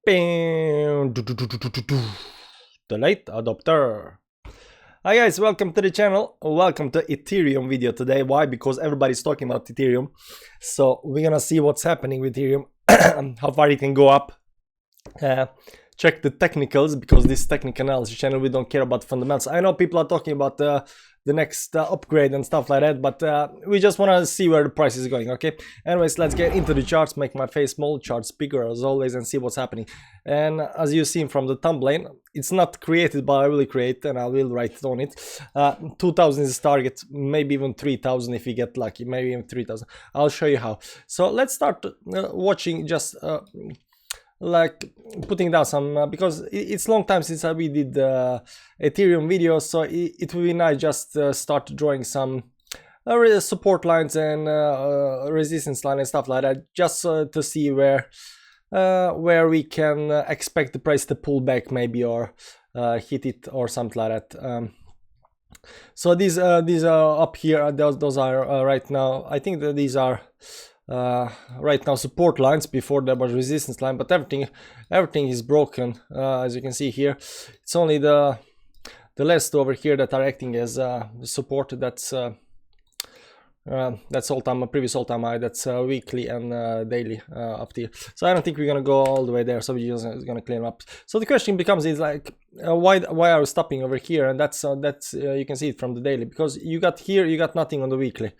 Bam. The late adopter. Hi guys, welcome to the channel. Welcome to Ethereum video today. Why? Because everybody's talking about Ethereum. So we're gonna see what's happening with Ethereum, how far it can go up. Check the technicals, because this technical analysis channel, we don't care about fundamentals. I know people are talking about the next upgrade and stuff like that, but we just want to see where the price is going. Okay, anyways, let's get into the charts. Make my face small, charts bigger as always, and see what's happening. And as you've seen from the thumbnail, it's not created, but I will create and I will write on it. 2000 is target, maybe even 3000 if we get lucky, maybe even 3000. I'll show you how. So let's start watching, just like putting down some because it's long time since we did Ethereum videos, so it will be nice just start drawing some support lines and resistance line and stuff like that, just to see where we can expect the price to pull back maybe, or hit it or something like that. So these are up here, those are right now, I think that these are right now support lines. Before there was resistance line, but everything is broken. As you can see here, it's only the last over here that are acting as support. That's all-time, previous all-time high. That's weekly and daily up there. So I don't think we're gonna go all the way there, so we're just gonna clean up. So the question becomes is like, why are we stopping over here? And that's you can see it from the daily, because you got here, you got nothing on the weekly.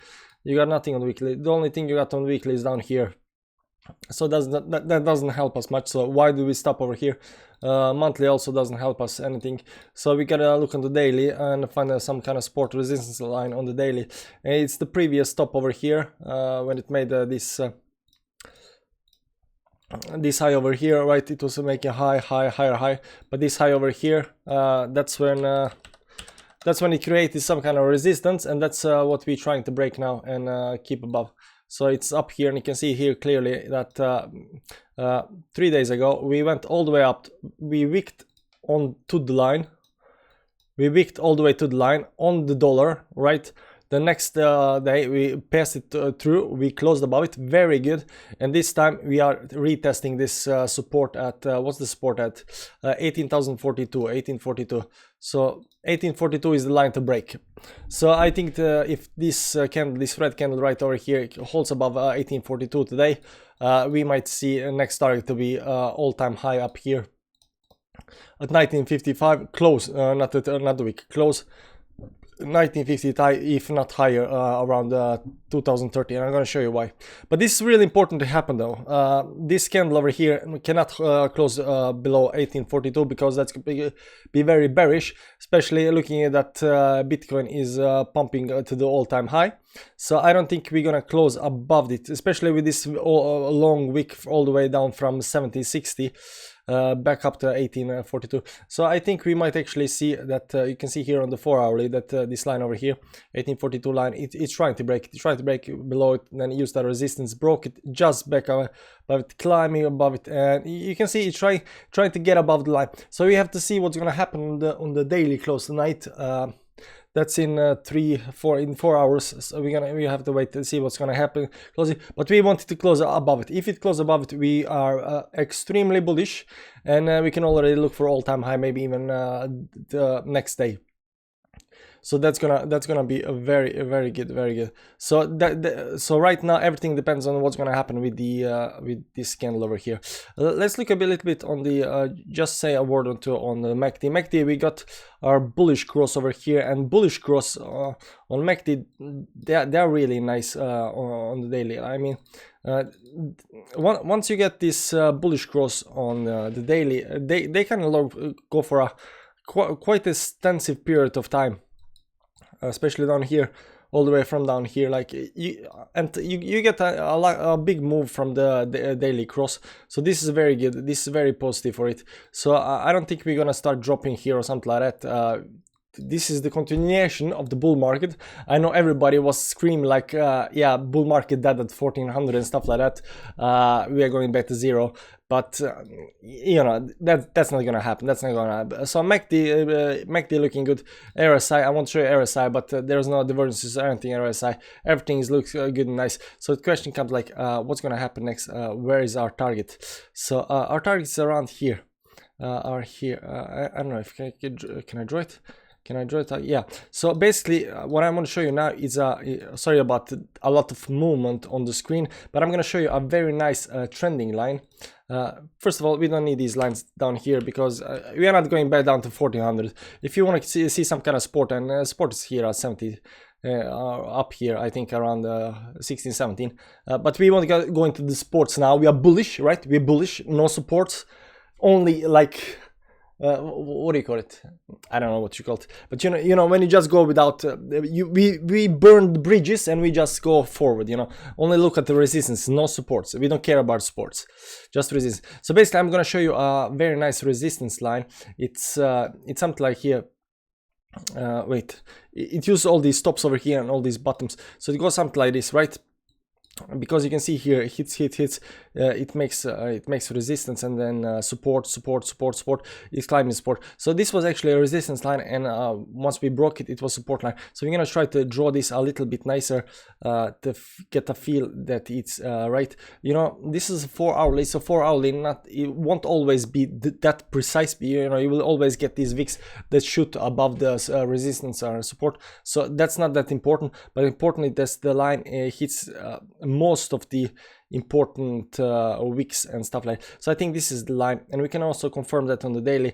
You got nothing on the weekly. The only thing you got on the weekly is down here. So that doesn't help us much. So why do we stop over here? Monthly also doesn't help us anything. So we gotta look on the daily and find some kind of support resistance line on the daily. And it's the previous stop over here when it made this high over here, right? It was making higher high, but this high over here, that's when it created some kind of resistance, and that's what we're trying to break now and keep above. So it's up here, and you can see here clearly that 3 days ago we went all the way up. We wicked on to the line. We wicked all the way to the line on the dollar, right? The next day we passed it through, we closed above it, very good. And this time we are retesting this support at, what's the support at? 18,042. So 1842 is the line to break. So I think if this candle, this red candle right over here holds above 1842 today, we might see next target to be all-time high up here at 1955, close, not the week, close 1950, if not higher, around 2030, and I'm going to show you why. But this is really important to happen though. This candle over here cannot close below 1842, because that's going to be very bearish, especially looking at that Bitcoin is pumping to the all-time high. So I don't think we're going to close above it, especially with this long wick all the way down from 1760 back up to 1842. So I think we might actually see that you can see here on the 4-hourly that this line over here, 1842 line, it's trying to break. It's trying to break below it, then use that resistance, broke it just back above it, climbing above it, and you can see it's trying to get above the line. So we have to see what's going to happen on the daily close tonight. That's in 4 hours. So we have to wait to see what's gonna happen. Close it, but we want it to close above it. If it closes above it, we are extremely bullish, and we can already look for all-time high, maybe even the next day. So that's gonna be a very good. So so right now everything depends on what's gonna happen with the with this candle over here. Let's look a little bit on the just say a word or two on the MACD. MACD, we got our bullish cross over here, and bullish cross on MACD, they're really nice on the daily. I mean, once you get this bullish cross on the daily, they can go for a quite extensive period of time. Especially down here, all the way from down here, like you get a big move from the daily cross. So this is very good. This is very positive for it. So I don't think we're gonna start dropping here or something like that. This is the continuation of the bull market. I know everybody was screaming like, yeah, bull market dead at 1400 and stuff like that. We are going back to zero. but you know, that's not gonna happen. That's not gonna happen. So MACD looking good. RSI, I won't show you RSI, but there's no divergences or anything. RSI, everything looks good and nice. So the question comes like, what's gonna happen next? Where is our target? So our target is around here. Are here. I don't know if can I draw it. Can I draw it? Yeah. So basically, what I'm going to show you now is sorry about a lot of movement on the screen, but I'm going to show you a very nice trending line. First of all, we don't need these lines down here because we are not going back down to 1400. If you want to see some kind of support, and support is here at 70. Up here, I think around 16, 17. But we want to go into the sports now. We are bullish, right? We're bullish. No supports. Only like what do you call it? I don't know what you call it, but you know when you just go without we burn the bridges and we just go forward. You know, only look at the resistance, no supports. We don't care about supports, just resistance. So basically, I'm gonna show you a very nice resistance line. It's something like here. Wait, it uses all these stops over here and all these bottoms, so it goes something like this, right? Because you can see here, it hits, it makes resistance, and then support, it's climbing support. So this was actually a resistance line, and once we broke it, it was support line. So we're gonna try to draw this a little bit nicer to get a feel that it's right. You know, this is 4 hourly, so 4 hourly, it won't always be that precise. You know, you will always get these wicks that shoot above the resistance or support. So that's not that important, but importantly, that's the line hits most of the important wicks and stuff like that. So I think this is the line, and we can also confirm that on the daily.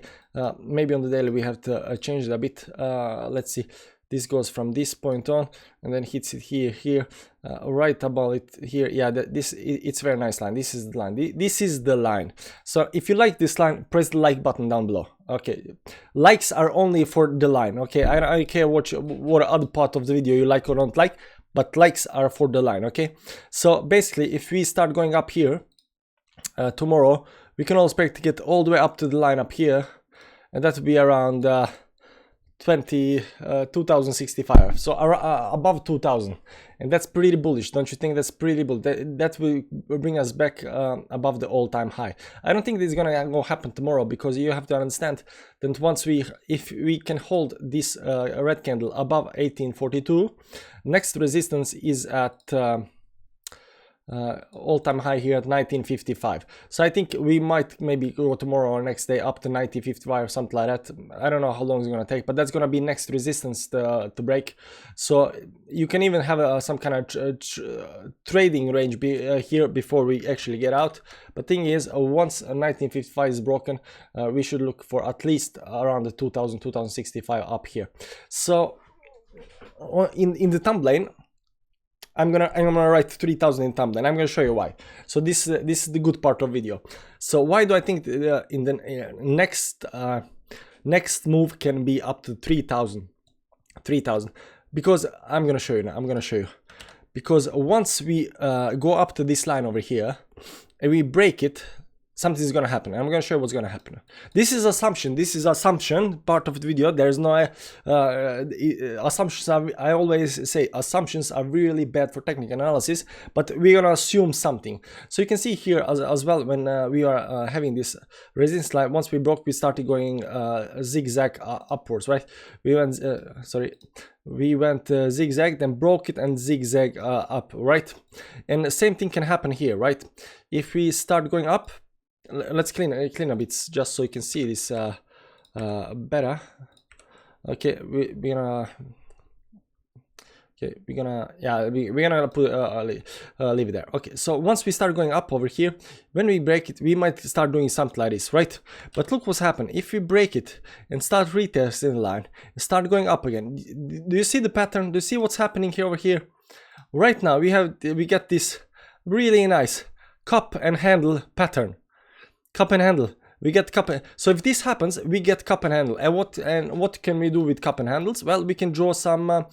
Maybe on the daily we have to change it a bit. Let's see, this goes from this point on and then hits it here, right about it here. Yeah, it's very nice line. This is the line. This is the line. So if you like this line, press the like button down below. Okay, likes are only for the line. Okay, I don't care what other part of the video you like or don't like, but likes are for the line. Okay, so basically, if we start going up here tomorrow, we can all expect to get all the way up to the line up here, and that would be around 2065, so above 2000, and that's pretty bullish, don't you think? That's pretty bullish. That will bring us back above the all-time high. I don't think this is gonna go happen tomorrow, because you have to understand that if we can hold this red candle above 1842, next resistance is at all-time high here at 1955. So I think we might maybe go tomorrow or next day up to 1955 or something like that. I don't know how long it's going to take, but that's going to be next resistance to break. So you can even have some kind of trading range here before we actually get out. But thing is, once 1955 is broken, we should look for at least around the 2065 up here. So in the thumbnail, I'm gonna write 3000 in thumbnail. I'm gonna show you why. So this is the good part of video. So why do I think in the next move can be up to 3000? Because I'm gonna show you now. I'm gonna show you. Because once we go up to this line over here and we break it, something's gonna happen. I'm gonna show you what's gonna happen. This is assumption. This is assumption part of the video. There's no assumptions. I always say assumptions are really bad for technical analysis, but we're gonna assume something. So you can see here as well, when we are having this resistance line, once we broke, we started going zigzag upwards, right? We went zigzag, then broke it and zigzag up, right? And the same thing can happen here, right? If we start going up, let's clean a bit just so you can see this better. Okay, we're gonna put leave it there. Okay, so once we start going up over here, when we break it, we might start doing something like this, right? But look what's happened. If we break it and start retesting the line and start going up again, do you see the pattern? Do you see what's happening here over here? Right now we get this really nice cup and handle pattern. Cup and handle. We get cup. So if this happens, we get cup and handle. And what can we do with cup and handles? Well, we can draw some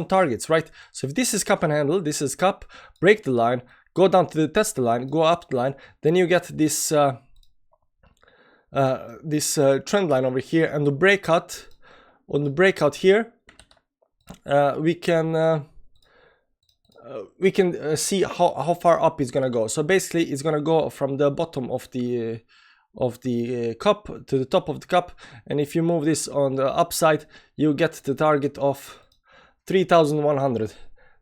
targets, right? So if this is cup and handle, this is cup. Break the line, go down to the test the line, go up the line. Then you get this trend line over here, and the breakout. On the breakout here, we can we can see how far up it's gonna go. So basically it's gonna go from the bottom of the cup to the top of the cup, and if you move this on the upside, you get the target of 3,100.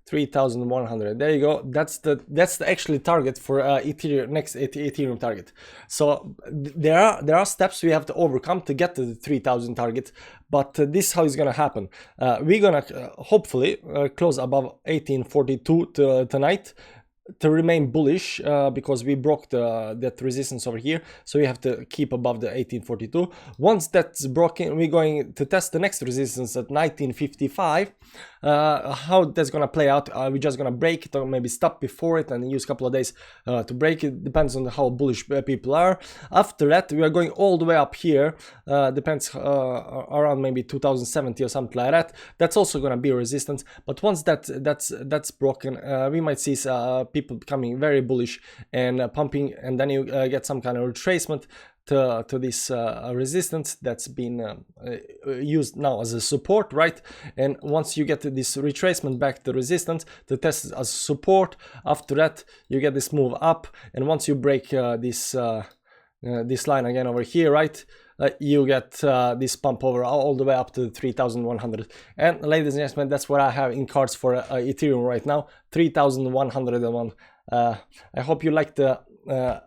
3,100. There you go. That's the actually target for Ethereum, next Ethereum target. So there are steps we have to overcome to get to the 3,000 target, but this is how it's gonna happen. We're gonna hopefully close above 1842 tonight to remain bullish, because we broke that resistance over here, so we have to keep above the 1842. Once that's broken, we're going to test the next resistance at 1955. How that's gonna play out, we're just gonna break it or maybe stop before it and use a couple of days to break it. Depends on how bullish people are. After that, we are going all the way up here, depends around maybe 2070 or something like that. That's also gonna be resistance, but once that's broken, we might see people becoming very bullish and pumping, and then you get some kind of retracement to this resistance that's been used now as a support, right? And once you get this retracement back to resistance, to test it as support, after that you get this move up, and once you break this line again over here, right, you get this pump over all the way up to 3,100. And ladies and gentlemen, that's what I have in cards for Ethereum right now, 3,101. I hope you liked the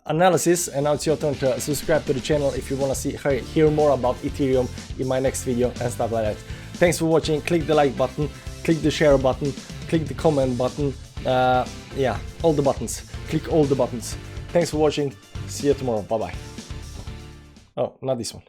analysis, and now it's your turn to subscribe to the channel if you want to hear more about Ethereum in my next video and stuff like that. Thanks for watching. Click the like button, click the share button, click the comment button, yeah, all the buttons. Click all the buttons. Thanks for watching. See you tomorrow. Bye bye. Oh, not this one.